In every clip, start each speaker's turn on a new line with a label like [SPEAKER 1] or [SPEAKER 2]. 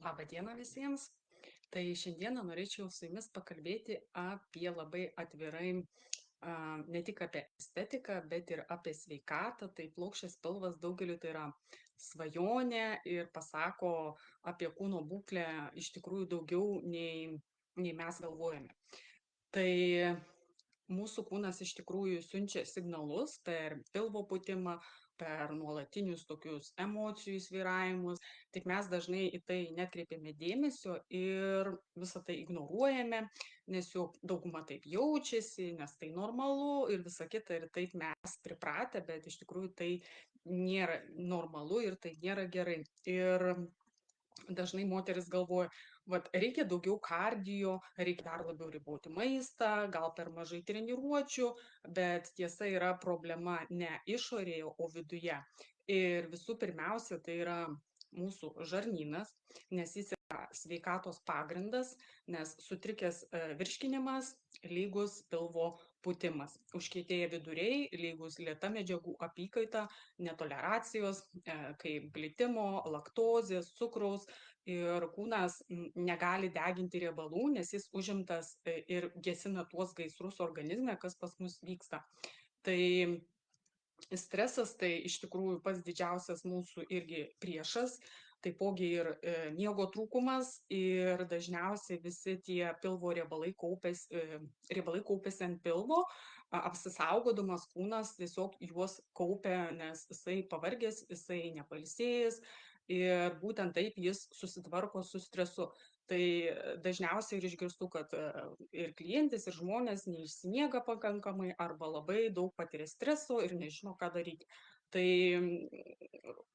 [SPEAKER 1] Labą dieną visiems. Tai šiandieną norėčiau su jumis pakalbėti apie labai atvirai, ne tik apie estetiką, bet ir apie sveikatą. Tai plokščias pilvas daugeliu tai yra svajonė ir pasako apie kūno būklę iš tikrųjų daugiau nei mes galvojame. Tai mūsų kūnas iš tikrųjų siunčia signalus per pilvo pūtimą, per nuolatinius tokius emocijų svyravimus, tik mes dažnai į tai netkreipiame dėmesio ir visą tai ignoruojame, nes jau dauguma taip jaučiasi, nes tai normalu ir visa kita, ir taip mes pripratę, bet iš tikrųjų tai nėra normalu ir tai nėra gerai. Ir dažnai moteris galvoja, vat reikia daugiau kardio, reikia dar labiau riboti maistą, gal per mažai treniruočių, bet tiesa yra problema ne išorėje, o viduje. Ir visų pirmiausia, tai yra mūsų žarnynas, nes jis yra sveikatos pagrindas, nes sutrikęs virškinimas lygus pilvo pūtimas. Užkietėję viduriai lygus lėta medžiagų apykaita, netoleracijos, kaip glitimo, laktozės, cukraus, ir kūnas negali deginti riebalų, nes jis užimtas ir gesina tuos gaisrus organizme, kas pas mus vyksta. Tai stresas tai iš tikrųjų pats didžiausias mūsų irgi priešas, taipogi ir miego trūkumas, ir dažniausiai visi tie pilvo riebalai kaupiasi ant pilvo, apsisaugodamas kūnas tiesiog juos kaupia, nes jisai pavargęs, jisai nepailsėjęs, ir būtent taip jis susitvarko su stresu. Tai dažniausiai ir išgirstu, kad ir klientės, ir žmonės neišsimiega pakankamai arba labai daug patiria streso ir nežino, ką daryti. Tai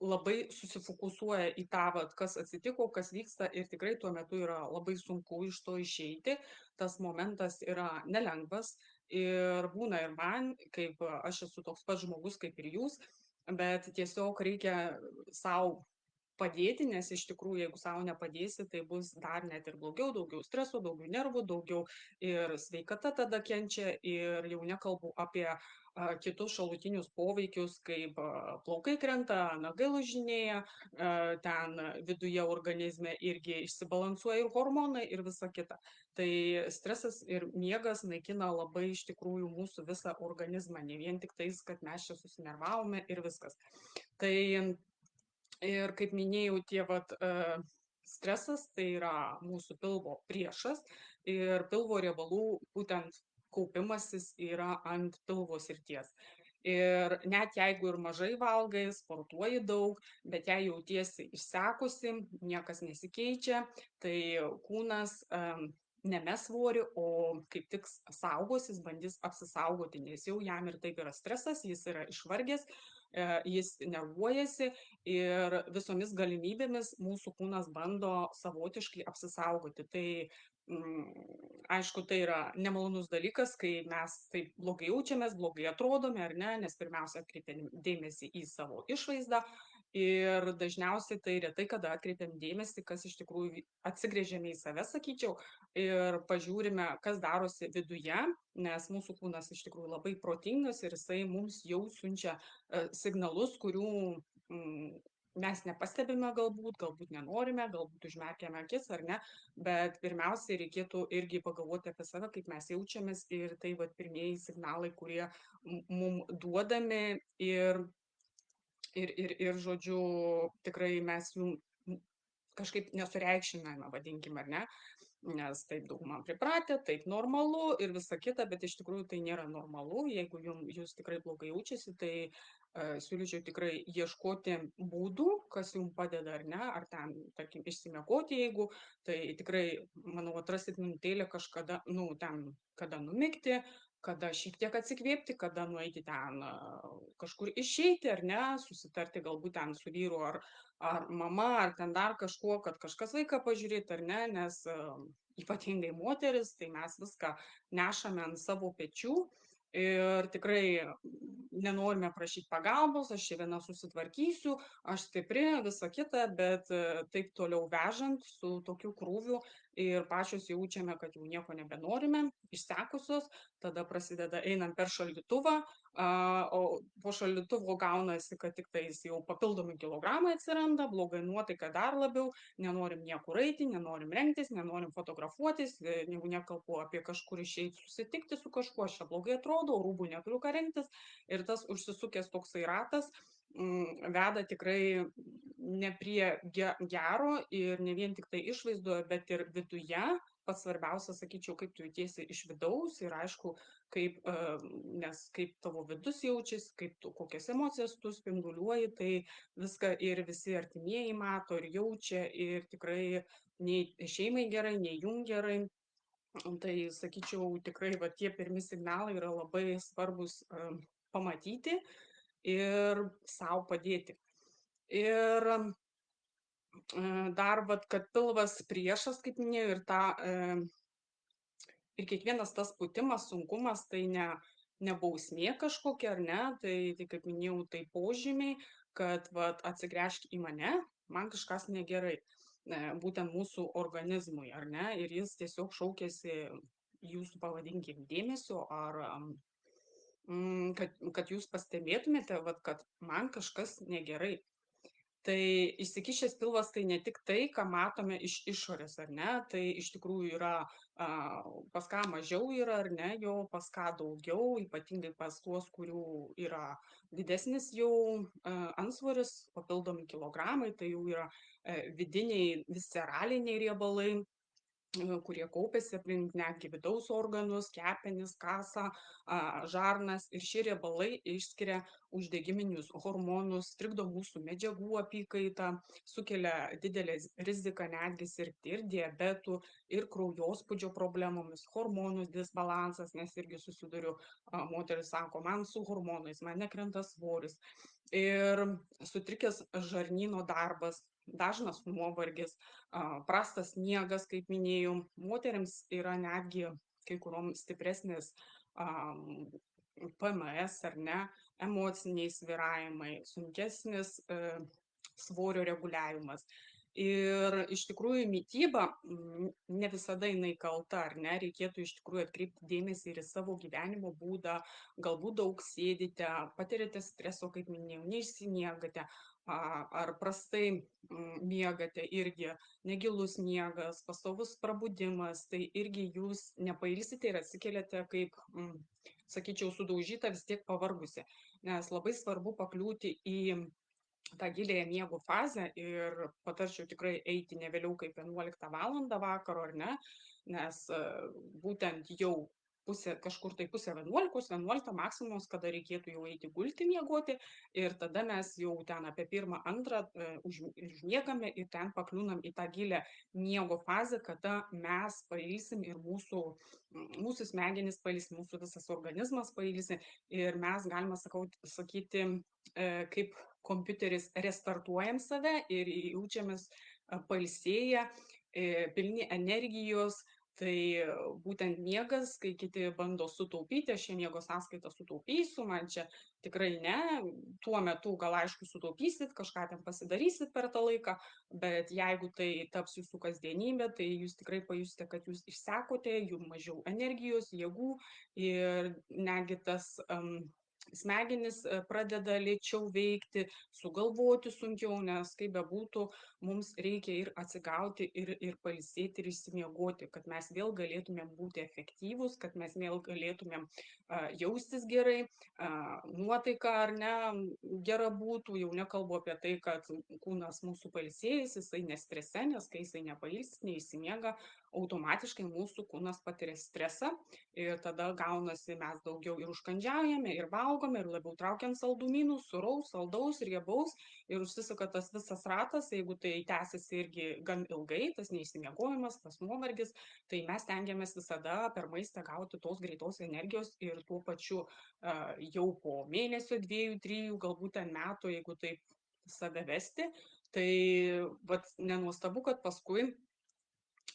[SPEAKER 1] labai susifokusuoja į tą, vat, kas atsitiko, kas vyksta, ir tikrai tuo metu yra labai sunku iš to išeiti. Tas momentas yra nelengvas ir būna ir man, kaip aš esu toks pats žmogus kaip ir jūs, bet tiesiog reikia sau padėti, nes iš tikrųjų, jeigu sau nepadėsi, tai bus dar net ir blogiau, daugiau streso, daugiau nervų, daugiau ir sveikata tada kenčia, ir jau nekalbu apie kitus šalutinius poveikius, kaip plaukai krenta, nagai lūžinėja, ten viduje organizme irgi išsibalansuoja ir hormonai ir visa kita. Tai stresas ir miegas naikina labai iš tikrųjų mūsų visą organizmą, ne vien tik tais, kad mes čia susinervavome ir viskas. Tai ir kaip minėjau, stresas tai yra mūsų pilvo priešas, ir pilvo riebalų būtent kaupimasis yra ant pilvo srities. Ir net jeigu ir mažai valgai, sportuoji daug, bet jei jautiesi išsekusi, niekas nesikeičia, tai kūnas nemes svorį, o kaip tik saugosis, bandys apsisaugoti, nes jau jam ir taip yra stresas, jis yra išvargęs, jis nervuojasi, ir visomis galimybėmis mūsų kūnas bando savotiškai apsisaugoti. Tai aišku, tai yra nemalonus dalykas, kai mes taip blogai jaučiamės, blogai atrodome, ar ne, nes pirmiausia atkreipiam dėmesį į savo išvaizdą, ir dažniausiai tai retai kada atkreipiam dėmesį, kas iš tikrųjų atsigręžiame į save, sakyčiau, ir pažiūrime, kas darosi viduje, nes mūsų kūnas iš tikrųjų labai protingas ir jisai mums jau siunčia signalus, kurių mes nepastebime, galbūt nenorime, galbūt užmerkiame akis ar ne, bet pirmiausiai reikėtų irgi pagalvoti apie save, kaip mes jaučiamės, ir tai vat pirmieji signalai, kurie mum duodami, ir žodžiu, tikrai mes jų kažkaip nesureikšminame, vadinkim, ar ne, nes taip dauguma pripratę, taip normalu ir visa kita, bet iš tikrųjų tai nėra normalu. Jeigu jūs tikrai blogai jaučiasi, tai siūlyčiau tikrai ieškoti būdų, kas jums padeda, ar ne, ar ten, tarkim, išsimiegoti, jeigu, tai tikrai, manau, atrasit minutėlę kažkada, nu, ten, kada numigti, kada šiek tiek atsikvėpti, kada nueiti ten kažkur išeiti, ar ne, susitarti galbūt ten su vyru ar mama, ar ten dar kažkuo, kad kažkas vaiką pažiūrėti, ar ne, nes ypatingai moteris, tai mes viską nešame ant savo pečių, ir tikrai nenorime prašyti pagalbos, aš čia viena susitvarkysiu, aš stipri, visa kita, bet taip toliau vežant su tokiu krūviu, ir pačios jaučiame, kad jau nieko nebenorime, išsekusios, tada prasideda einam per šaldytuvą, o po šaldytuvo gaunasi, kad tik tais jau papildomi kilogramai atsiranda, bloga nuotaika dar labiau, nenorim niekur eiti, nenorim rengtis, nenorim fotografuotis, jau nekalbu apie kažkur išeiti susitikti su kažkuo, aš čia blogai atrodau, rūbų neturiu ką rengtis, ir tas užsisukęs toksai ratas veda tikrai ne prie gero ir ne vien tik tai išvaizdoje, bet ir viduje. Pats svarbiausias, sakyčiau, kaip tu jautiesi iš vidaus ir aišku, kaip, nes kaip tavo vidus jaučiasi, kaip tu, kokias emocijas tu spinduliuoji, tai viską ir visi artimieji mato ir jaučia ir tikrai nei šeimai gerai, nei jum gerai. Tai sakyčiau, tikrai va, tie pirmi signalai yra labai svarbus pamatyti ir sau padėti. Ir dar, vat, kad pilvas priešas, kaip minėjau, ir kiekvienas tas pūtimas, sunkumas, tai ne bausmė kažkokia, ar ne, tai kaip minėjau, tai požymiai, kad vat, atsigręžk į mane, man kažkas negerai, būtent mūsų organizmui, ar ne, ir jis tiesiog šaukėsi jūsų, pavadinkim, dėmesio, ar kad jūs pastebėtumėte, vat, kad man kažkas negerai. Tai išsikišęs pilvas tai ne tik tai, ką matome iš išorės, ar ne, tai iš tikrųjų yra pas ką mažiau yra, ar ne, jo pas ką daugiau, ypatingai pas tuos, kurių yra didesnis jau antsvoris, papildomi kilogramai, tai jau yra vidiniai visceraliniai riebalai, kurie kaupiasi aplink netgi vidaus organus, kepenis, kasą, žarnas, ir šie riebalai išskiria uždegiminius hormonus, trikdo mūsų medžiagų apykaitą, sukelia didelę riziką netgi sirgti ir diabetu, ir kraujospūdžio problemomis, hormonų disbalansas, nes irgi susiduriu, moteris sako, man su hormonais, man nekrenta svoris, ir sutrikęs žarnyno darbas, dažnas nuovargis, prastas miegas, kaip minėjau, moteriams yra netgi kai kuriom stipresnis PMS, ar ne, emociniai svyravimai, sunkesnis svorio reguliavimas. Ir iš tikrųjų mityba ne visada jinai kalta, ar ne, reikėtų iš tikrųjų atkreipti dėmesį ir į savo gyvenimo būdą, galbūt daug sėdite, patiriate streso, kaip minėjau, neišsimiegate, ar prastai miegate, irgi negilus miegas, pastovus prabudimas, tai irgi jūs nepailsite ir atsikeliate kaip, sakyčiau, sudaužyta, vis tiek pavargusi, nes labai svarbu pakliūti į tą giliąją miego fazę ir patarčiau tikrai eiti ne vėliau kaip 11 valandą vakaro, ar ne, nes būtent jau kažkur tai pusę 11, 11 maksimums, kada reikėtų jau eiti gulti miegoti, ir tada mes jau ten apie 1, 2 užmiegame ir ten pakliūnam į tą gilę miego fazę, kada mes pailsim ir mūsų smegenys pailsi, mūsų visas organizmas pailsi ir mes galime sakyti, kaip kompiuteris restartuojam save ir jaučiamės pailsėję, pilni energijos. Tai būtent miegas, kai kiti bando sutaupyti, aš čia miego sąskaitą sutaupysiu, man čia tikrai ne, tuo metu gal aišku sutaupysit, kažką ten pasidarysit per tą laiką, bet jeigu tai taps jūsų kasdienybė, tai jūs tikrai pajusite, kad jūs išsekote, jums mažiau energijos, jėgų ir netgi tas smegenys pradeda lėčiau veikti, sugalvoti sunkiau, nes kaip bebūtų, mums reikia ir atsigauti, ir pailsėti, ir išsimiegoti, kad mes vėl galėtumėm būti efektyvūs, kad mes vėl galėtumėm jaustis gerai, nuotaika ar ne gera būtų, jau nekalbu apie tai, kad kūnas mūsų pailsėjęs, jisai nestrese, nes kai jisai nepailsi, neišsimiega, automatiškai mūsų kūnas patiria stresą ir tada gaunasi mes daugiau ir užkandžiaujame, ir valgome, ir labiau traukiam saldumynų, sūraus, saldaus, riebaus, ir užsisuka tas visas ratas, jeigu tai tęsiasi irgi gan ilgai, tas neišsimiegojimas, tas nuovargis, tai mes stengiamės visada per maistą gauti tos greitos energijos ir tuo pačiu jau po mėnesio, 2, 3, galbūt ten metų, jeigu taip save vesti, tai vat nenuostabu, kad paskui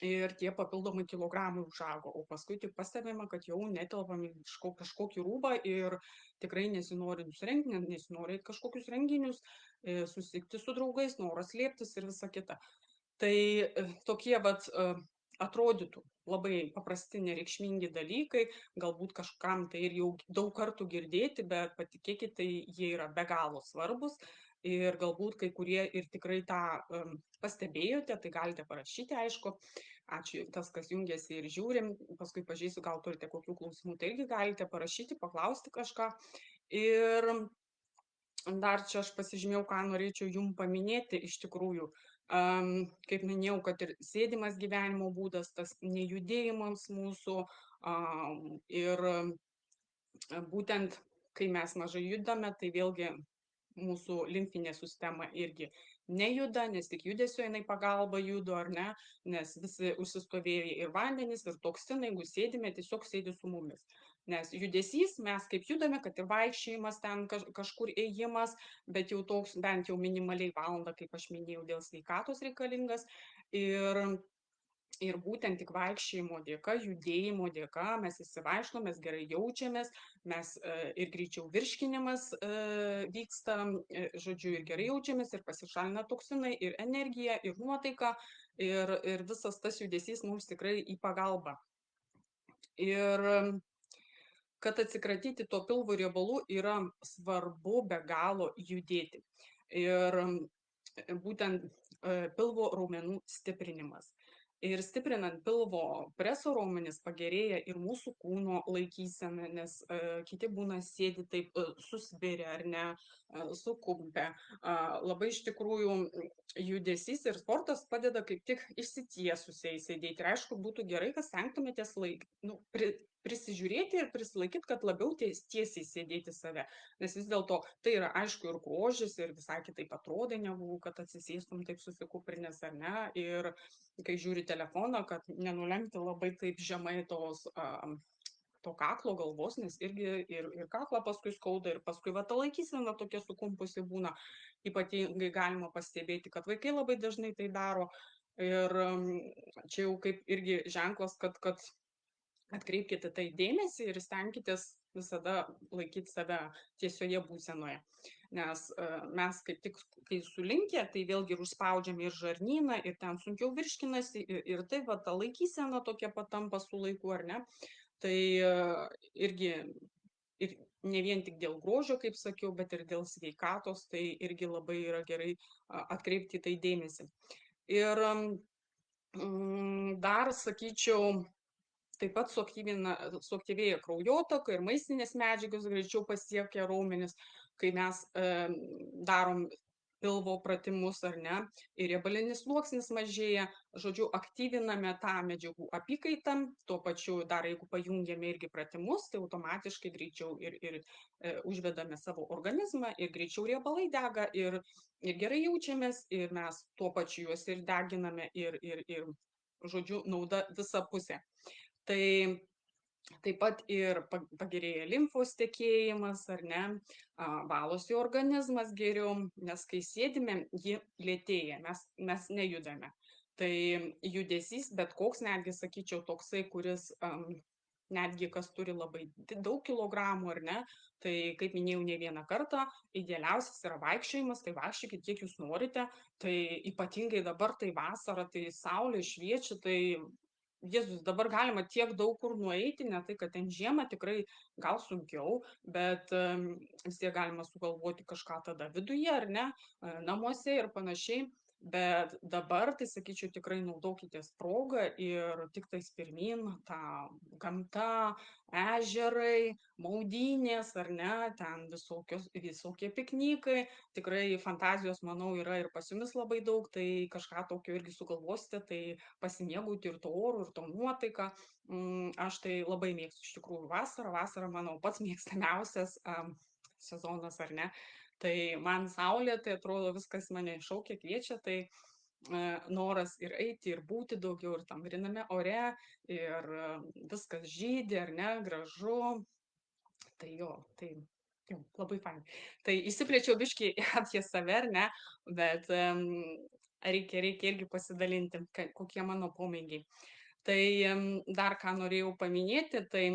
[SPEAKER 1] ir tie papildomai kilogramai užaugo, o paskui tik pastebima, kad jau netelpam į kažkokį rūbą ir tikrai nesinori nusirengti, nesinori eit kažkokius renginius, susitikti su draugais, noras slėptis ir visa kita. Tai tokie vat atrodytų labai paprasti, nereikšmingi dalykai, galbūt kažkam tai ir jau daug kartų girdėti, bet patikėkit, tai jie yra be galo svarbus ir galbūt kai kurie ir tikrai tą pastebėjote, tai galite parašyti, aišku. Ačiū tas, kas jungiasi ir žiūrim, paskui pažiūrėsiu, gal turite kokių klausimų, tai irgi galite parašyti, paklausti kažką. Ir dar čia aš pasižymėjau, ką norėčiau jum paminėti iš tikrųjų. Kaip minėjau, kad ir sėdimas gyvenimo būdas, tas nejudėjimas mūsų ir būtent kai mes mažai judame, tai vėlgi mūsų limfinė sistema irgi nejuda, nes tik judesio jinai pagalba juda, ar ne, nes visi užsistovėję ir vandenys, ir toksinai, jeigu sėdime, tiesiog sėdi su mumis. Nes judesys, mes kaip judame, kad ir vaikščiojimas, ten kažkur ėjimas, bet jau toks bent jau minimaliai valandą, kaip aš minėjau, dėl sveikatos reikalingas. Ir būtent tik vaikščiojimo dėka, judėjimo dėka mes išsivaikštom, mes gerai jaučiamės, mes ir greičiau virškinimas vyksta, žodžiu, ir gerai jaučiamės, ir pasišalina toksinai, ir energija, ir nuotaika, ir visas tas judesys mums tikrai į pagalbą. Ir kad atsikratyti to pilvo riebalų yra svarbu be galo judėti. Ir būtent pilvo raumenų stiprinimas. Ir stiprinant pilvo preso raumenis pagerėja ir mūsų kūno laikysena, nes kiti būna sėdi taip susvirę ar ne, sukumpę. Labai iš tikrųjų judesys ir sportas padeda kaip tik išsitiesusiai sėdėti. Ir aišku, būtų gerai, kad stengtumėtės prisižiūrėti ir prisilaikyti, kad labiau tiesiai sėdėti save. Nes vis dėlto tai yra aišku ir grožis, ir visai kitaip atrodai, negu kad atsisėstum taip susikūprinęs ar ne. Ir kai žiūri telefoną, kad nenulenkti labai taip žemai to kaklo galvos, nes irgi ir kaklą paskui skauda, ir paskui va ta laikysena tokia sukumpusi būna. Ypatingai galima pastebėti, kad vaikai labai dažnai tai daro. Ir čia jau kaip irgi ženklas, kad atkreipkite tai dėmesį ir stenkitės visada laikyti save tiesioje būsenoje. Nes mes kaip tik, kai sulinkę, tai vėlgi ir užspaudžiame ir žarnyną, ir ten sunkiau virškinasi, ir tai va ta laikysena tokia patampa su laiku, ar ne? Tai irgi ir ne vien tik dėl grožio, kaip sakiau, bet ir dėl sveikatos, tai irgi labai yra gerai atkreipti tai dėmesį. Ir dar sakyčiau, taip pat suaktyvėja kraujotaka ir maistinės medžiagos greičiau pasiekia raumenis, kai mes darom pilvo pratimus ar ne, ir riebalinis sluoksnis mažėja, žodžiu, aktyviname tą medžiagų apykaitą, tuo pačiu dar jeigu pajungiame irgi pratimus, tai automatiškai greičiau ir užvedame savo organizmą, ir greičiau riebalai dega, ir gerai jaučiamės, ir mes tuo pačiu juos ir deginame, ir žodžiu, nauda visapusė. Tai taip pat ir pagerėja limfos tekėjimas, ar ne, valosi organizmas geriau, nes kai sėdime, ji lėtėja, mes nejudame. Tai judesys, bet koks, netgi sakyčiau, toksai, kuris netgi kas turi labai daug kilogramų, ar ne, tai kaip minėjau ne vieną kartą, idealiausias yra vaikščiojimas, tai vaikščiokit kiek jūs norite, tai ypatingai dabar tai vasara, tai saulė šviečia, tai Jėzus, dabar galima tiek daug kur nueiti, ne tai, kad ten žiemą tikrai gal sunkiau, bet vis tiek galima sugalvoti kažką tada viduje, ar ne, namuose ir panašiai. Bet dabar, tai sakyčiau, tikrai naudokitės progą ir tik tais pirmyn, ta gamta, ežerai, maudynės, ar ne, ten visokie piknikai, tikrai fantazijos, manau, yra ir pas jumis labai daug, tai kažką tokio irgi sugalvosite, tai pasimėgauti ir to oru, ir to nuotaika. Aš tai labai mėgstu iš tikrųjų vasarą, vasara, manau, pats mėgstamiausias sezonas, ar ne. Tai man saulė, tai atrodo viskas mane šaukia, kviečia, tai noras ir eiti, ir būti daugiau, ir tam griname ore, ir viskas žydi, ar ne, gražu. Tai jo, tai jo, labai fain. Tai įsiplėčiau biškį apie save, ar ne, bet reikia irgi pasidalinti, kokie mano pomėgiai. Tai dar ką norėjau paminėti, tai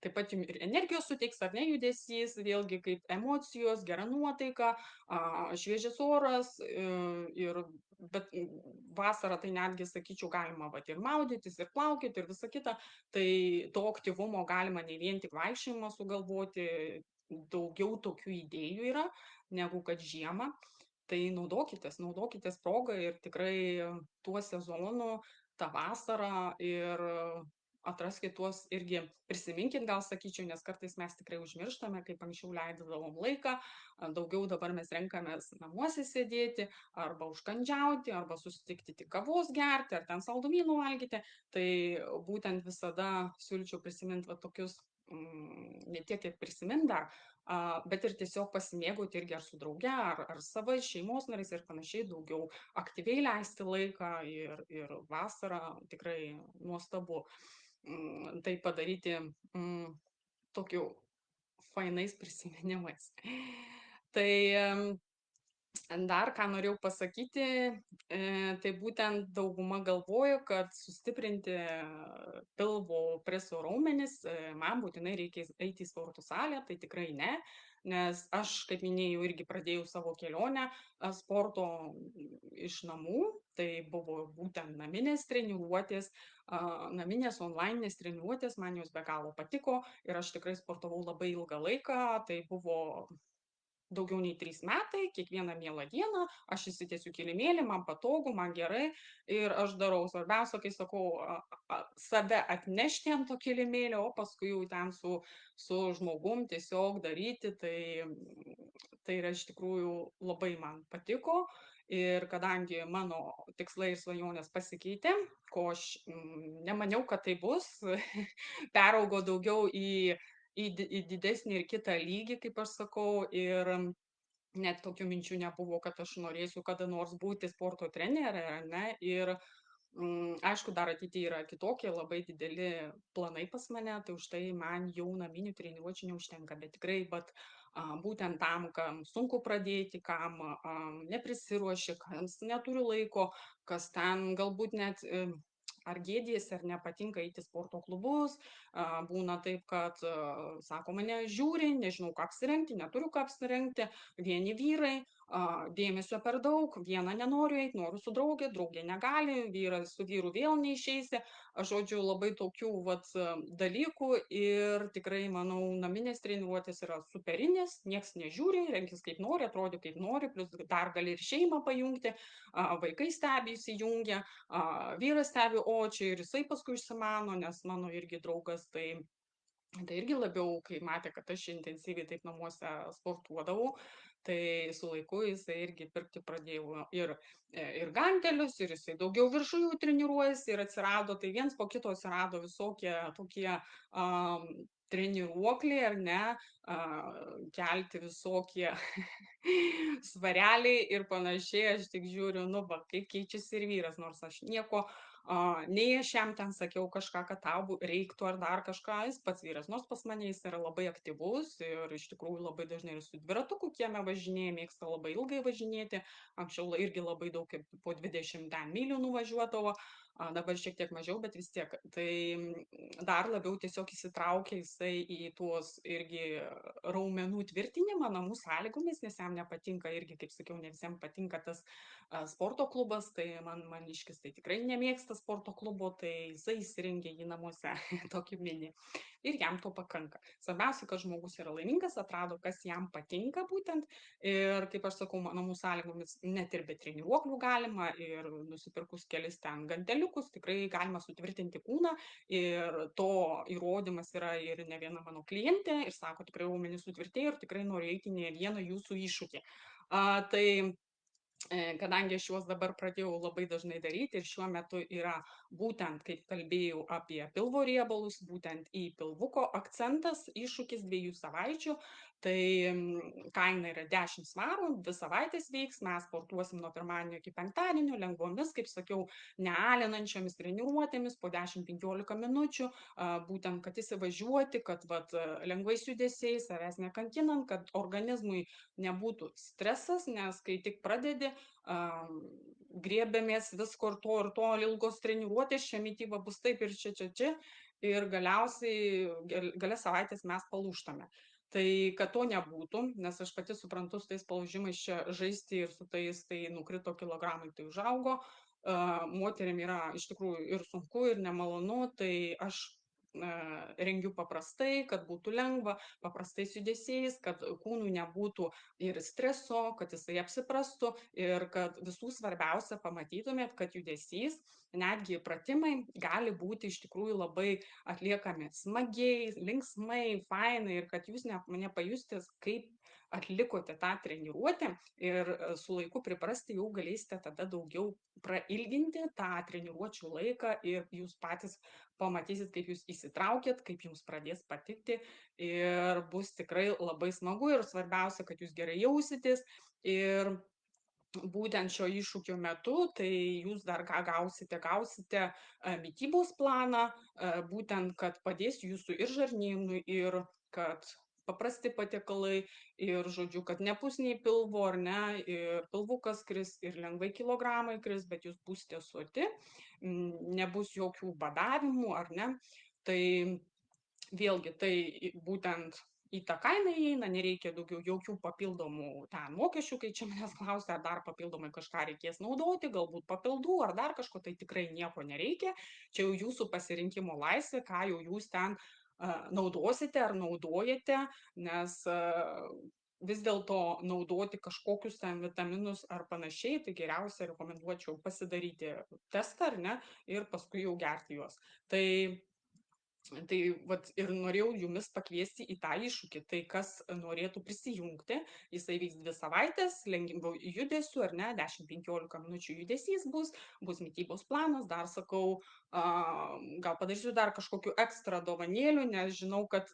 [SPEAKER 1] taip pat jum ir energijos suteiks, ar ne, judesys, vėlgi kaip emocijos, gera nuotaika, šviežias oras, ir bet vasarą tai netgi sakyčiau galima vat ir maudytis, ir plaukioti, ir visa kita, tai to aktyvumo galima ne vien tik vaikščiojimą sugalvoti, daugiau tokių idėjų yra, negu kad žiemą. Tai naudokitės proga ir tikrai tuo sezonu, tą vasarą ir atraskit tuos irgi prisiminkit gal sakyčiau, nes kartais mes tikrai užmirštame, kaip anksčiau leidodavom laiką, daugiau dabar mes renkamės namuose sėdėti, arba užkandžiauti, arba susitikti tik kavos gerti, ar ten saldumynų valgyti, tai būtent visada siūlyčiau prisimint va tokius, ne tiek kiek prisimint dar, bet ir tiesiog pasimėgauti irgi ar su drauge, ar savais šeimos nariais ir panašiai, daugiau aktyviai leisti laiką ir vasarą tikrai nuostabu tai padaryti tokiu fainais prisiminimais. Tai dar ką norėjau pasakyti, tai būtent dauguma galvoja, kad sustiprinti pilvo preso raumenis man būtinai reikia eiti į sporto salę, tai tikrai ne, nes aš, kaip minėjau, irgi pradėjau savo kelionę sporto iš namų, tai buvo būtent naminės treniruotės, naminės onlininės treniruotės, man jos be galo patiko ir aš tikrai sportavau labai ilgą laiką, tai buvo daugiau nei 3 metai, kiekvieną mielą dieną, aš įsitiesiu kilimėlį, man patogu, man gerai ir aš darau. Svarbiausia, kai sakau, save atnešti ant to kilimėlio, o paskui jau ten su žmogum tiesiog daryti, tai yra iš tikrųjų labai man patiko. Ir kadangi mano tikslai ir svajonės pasikeitė, ko aš nemaniau, kad tai bus, peraugo daugiau į didesnį ir kitą lygį, kaip aš sakau, ir net tokių minčių nebuvo, kad aš norėsiu kada nors būti sporto trenerė, ar ne? Ir aišku, dar ateityje yra kitokie labai dideli planai pas mane, tai už tai man jau naminių treniruočių neužtenka, bet tikrai, bet būtent tam, kam sunku pradėti, kam neprisiruoši, kam neturi laiko, kas ten galbūt net ar gėdijasi, ar nepatinka eiti į sporto klubus, būna taip, kad sako, mane žiūri, nežinau, ką apsirengti, neturiu ką apsirengti, vieni vyrai, dėmesio per daug, viena nenoriu eiti, noriu su draugė, draugė negali, vyras su vyru vėl neišeisi, žodžiu, labai tokių vat dalykų ir tikrai, manau, naminės treniruotės yra superinės, nieks nežiūri, renkis kaip nori, atrodo kaip nori, plus dar gali ir šeimą pajungti, vaikai stebi įsijungia, vyras stebi, o čia ir jisai paskui išsimano, nes mano irgi draugas tai irgi labiau, kai matė, kad aš intensyviai taip namuose sportuodavau, tai su laiku jisai irgi pirkti pradėjo ir gantelius, ir jisai daugiau viršų jų treniruojasi ir atsirado, tai viens po kito atsirado visokie tokie treniruokliai, ar ne, kelti visokie svareliai ir panašiai, aš tik žiūriu, nu va, kaip keičiasi ir vyras, nors aš nieko nei aš jam ten sakiau kažką, kad tau reiktų ar dar kažką, jis pats vyras, nors pas mane jis yra labai aktyvus ir iš tikrųjų labai dažnai ir su dviratuku kieme važinėja, mėgsta labai ilgai važinėti, anksčiau irgi labai daug, kaip po 20 ten mylių nuvažiuodavo, dabar šiek tiek mažiau, bet vis tiek, tai dar labiau tiesiog įsitraukia jisai į tuos irgi raumenų tvirtinimą namų sąlygomis, nes jam nepatinka irgi, kaip sakiau, ne visiems patinka tas sporto klubas, tai maniškis tai tikrai nemėgsta sporto klubo, tai jisai įsirengė jį namuose, tokį mini. Ir jam to pakanka. Svarbiausia, kad žmogus yra laimingas, atrado, kas jam patinka būtent. Ir kaip aš sakau, namų sąlygomis net ir be treniruoklių galima ir nusipirkus kelis ten ganteliukus, tikrai galima sutvirtinti kūną. Ir to įrodymas yra ir ne viena mano klientė ir sako, tikrai raumenys sutvirtėjo ir tikrai noriu eiti ne vieną jūsų iššūkį. Tai kadangi aš juos dabar pradėjau labai dažnai daryti ir šiuo metu yra būtent, kaip kalbėjau apie pilvo riebalus, būtent į pilvuko akcentas, iššūkis 2 savaičių, tai kaina yra 10 svarų, 2 savaitės veiks, mes sportuosim nuo pirmadienio iki penktadienio, lengvomis, kaip sakiau, nealinančiomis treniruotėmis po 10-15 minučių, būtent, kad įsivažiuoti, kad vat, lengvais judesiais, savęs nekankinant, kad organizmui nebūtų stresas, nes kai tik pradedi, griebiamės visko ir to, ilgos treniruotės, čia mityba bus taip ir čia. ir galiausiai gale savaitės mes palūžtame. Tai kad to nebūtų, nes aš pati suprantu, su tais palūžimais čia žaisti ir su tais, tai nukrito kilogramai, tai užaugo. Moterim yra iš tikrųjų ir sunku, ir nemalonu, tai aš rengiu paprastai, kad būtų lengva, paprastais judesiais, kad kūnui nebūtų ir streso, kad jisai apsiprastų ir kad visų svarbiausia pamatytumėt, kad judesys, netgi pratimai gali būti iš tikrųjų labai atliekami smagiai, linksmai, fainai ir kad jūs nepajustės, kaip atlikote tą treniruotę ir su laiku priprasti jau galėsite tada daugiau prailginti tą treniruočių laiką ir jūs patys pamatysit, kaip jūs įsitraukėt, kaip jums pradės patikti ir bus tikrai labai smagu ir svarbiausia, kad jūs gerai jausitės ir būtent šio iššūkio metu, tai jūs dar ką gausite mitybos planą, būtent, kad padės jūsų ir žarnynui, ir kad paprasti patiekalai, ir žodžiu, kad nebus nei pilvo, ar ne, ir pilvukas kris, ir lengvai kilogramai kris, bet jūs būsite soti, nebus jokių badavimų, ar ne. Tai vėlgi tai būtent į tą kainą įeina, nereikia daugiau jokių papildomų ten mokesčių, kai čia manęs klausia, ar dar papildomai kažką reikės naudoti, galbūt papildų ar dar kažko, tai tikrai nieko nereikia. Čia jau jūsų pasirinkimo laisvė, ką jau jūs ten naudosite ar naudojate, nes vis dėlto naudoti kažkokius ten vitaminus ar panašiai, tai geriausia rekomenduočiau pasidaryti testą, ar ne, ir paskui jau gerti juos. Tai vat ir norėjau jumis pakviesti į tą iššūkį. Tai kas norėtų prisijungti, jisai vyks 2 savaites, lengvų judesių, ar ne, 10-15 minučių judesys bus mitybos planas, dar sakau, gal padarysiu dar kažkokiu ekstra dovanėlių, nes žinau, kad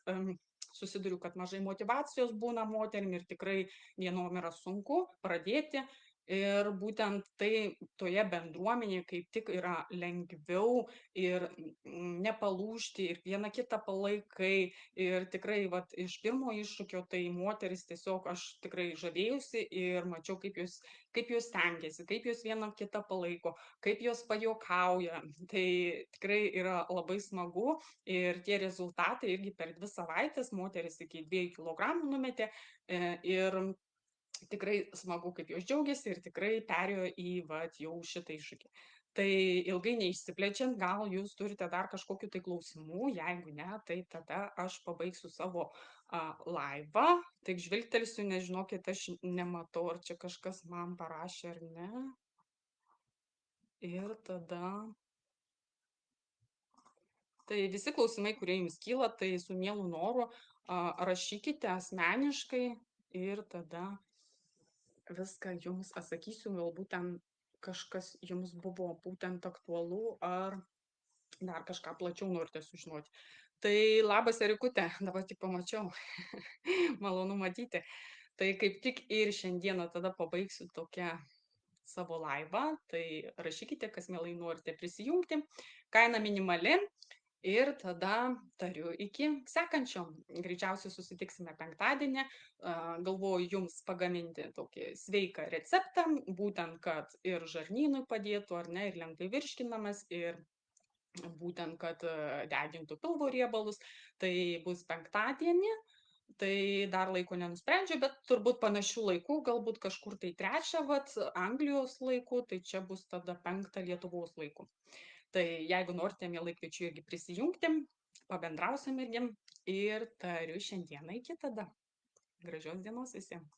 [SPEAKER 1] susiduriu, kad mažai motivacijos būna moterim ir tikrai vienom yra sunku pradėti. Ir būtent tai toje bendruomenėje kaip tik yra lengviau ir nepalūžti ir viena kitą palaikai ir tikrai vat iš pirmo iššūkio tai moteris tiesiog aš tikrai žavėjausi ir mačiau kaip jos stengiasi, kaip jos viena kitą palaiko, kaip jos pajuokauja. Tai tikrai yra labai smagu ir tie rezultatai irgi per 2 savaites moteris iki 2 kilogramų numetė ir tikrai smagu, kaip jos džiaugiasi ir tikrai perėjo į vat jau šitą iššūkį. Tai ilgai neišsiplečiant, gal jūs turite dar kažkokių tai klausimų, jeigu ne, tai tada aš pabaigsiu savo laivą. Taip žvilgtelsiu, nežinokit, aš nematau, ar čia kažkas man parašė ar ne. Ir tada. Tai visi klausimai, kurie jums kyla, tai su mielu noru rašykite asmeniškai ir tada viską jums atsakysiu, galbūt ten kažkas jums buvo būtent aktualu ar dar kažką plačiau norite sužinoti. Tai labas, Erikute, dabar tik pamačiau. Malonu matyti. Tai kaip tik ir šiandieną tada pabaigsiu tokią savo laivą, tai rašykite, kas mielai norite prisijungti. Kaina minimali, ir tada tariu iki sekančio. Greičiausiai susitiksime penktadienį. Galvoju jums pagaminti tokį sveiką receptą, būtent, kad ir žarnynui padėtų, ar ne, ir lengvai virškinamas, ir būtent, kad degintų pilvo riebalus. Tai bus penktadienį. Tai dar laiko nenusprendžiu, bet turbūt panašių laikų, galbūt kažkur tai 3 vat, Anglijos laiku, tai čia bus tada 5 Lietuvos laiku. Tai jeigu norite, mielai kviečiu irgi prisijungti, pabendrausim irgi ir tariu šiandieną iki tada. Gražios dienos visiems.